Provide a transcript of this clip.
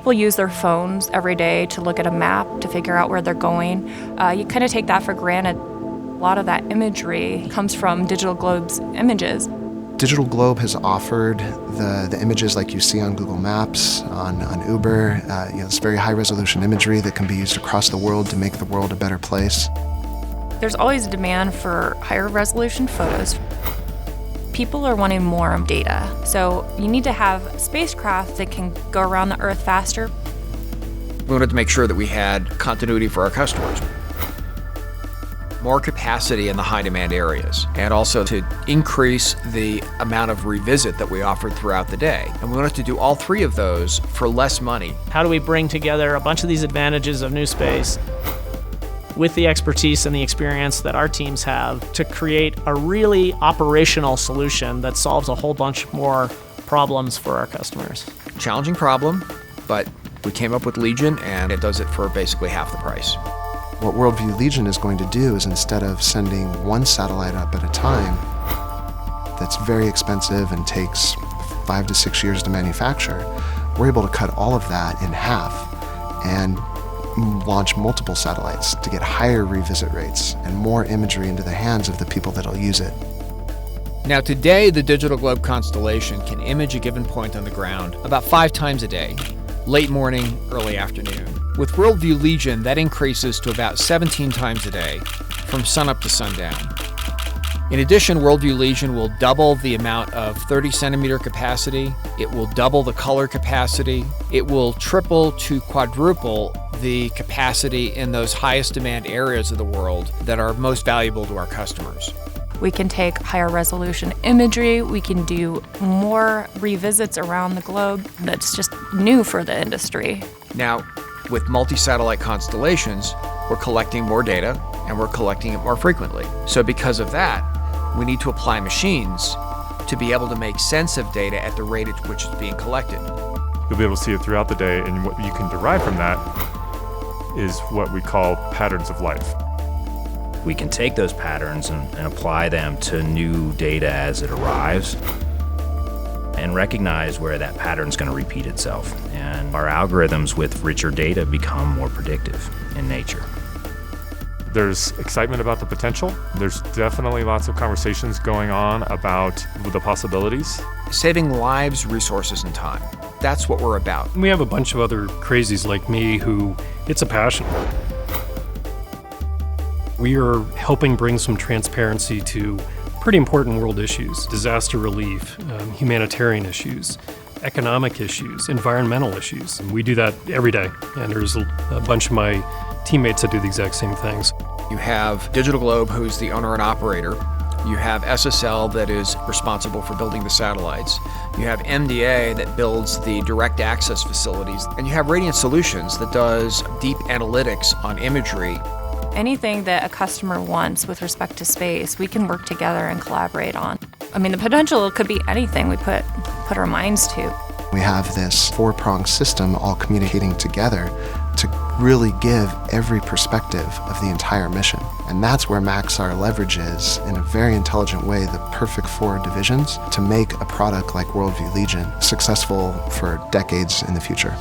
people use their phones every day to look at a map to figure out where they're going. You kind of take that for granted. A lot of that imagery comes from DigitalGlobe's images. DigitalGlobe has offered the images like you see on Google Maps, on Uber. It's very high-resolution imagery that can be used across the world to make the world a better place. There's always a demand for higher resolution photos. People are wanting more data, so you need to have spacecraft that can go around the Earth faster. We wanted to make sure that we had continuity for our customers, more capacity in the high-demand areas, and also to increase the amount of revisit that we offered throughout the day. And we wanted to do all three of those for less money. How do we bring together a bunch of these advantages of new space with the expertise and the experience that our teams have to create a really operational solution that solves a whole bunch more problems for our customers? Challenging problem, but we came up with Legion, and it does it for basically half the price. What WorldView Legion is going to do is, instead of sending one satellite up at a time that's very expensive and takes 5 to 6 years to manufacture, we're able to cut all of that in half and launch multiple satellites to get higher revisit rates and more imagery into the hands of the people that'll use it. Now today, the DigitalGlobe constellation can image a given point on the ground about 5 times a day, late morning, early afternoon. With WorldView Legion, that increases to about 17 times a day, from sunup to sundown. In addition, WorldView Legion will double the amount of 30-centimeter capacity. It will double the color capacity. It will triple to quadruple the capacity in those highest demand areas of the world that are most valuable to our customers. We can take higher resolution imagery. We can do more revisits around the globe. That's just new for the industry. Now, with multi-satellite constellations, we're collecting more data and we're collecting it more frequently. So because of that, we need to apply machines to be able to make sense of data at the rate at which it's being collected. You'll be able to see it throughout the day, and what you can derive from that is what we call patterns of life. We can take those patterns and apply them to new data as it arrives and recognize where that pattern's going to repeat itself. And our algorithms with richer data become more predictive in nature. There's excitement about the potential. There's definitely lots of conversations going on about the possibilities. Saving lives, resources, and time. That's what we're about. We have a bunch of other crazies like me who it's a passion. We are helping bring some transparency to pretty important world issues: disaster relief, humanitarian issues, economic issues, environmental issues. And we do that every day, and there's a bunch of my teammates that do the exact same things. You have DigitalGlobe, who's the owner and operator. You have SSL that is responsible for building the satellites. You have MDA that builds the direct access facilities. And you have Radiant Solutions that does deep analytics on imagery. Anything that a customer wants with respect to space, we can work together and collaborate on. I mean, the potential could be anything we put our minds to. We have this 4-pronged system all communicating together to really give every perspective of the entire mission. And that's where Maxar leverages, in a very intelligent way, the perfect 4 divisions to make a product like WorldView Legion successful for decades in the future.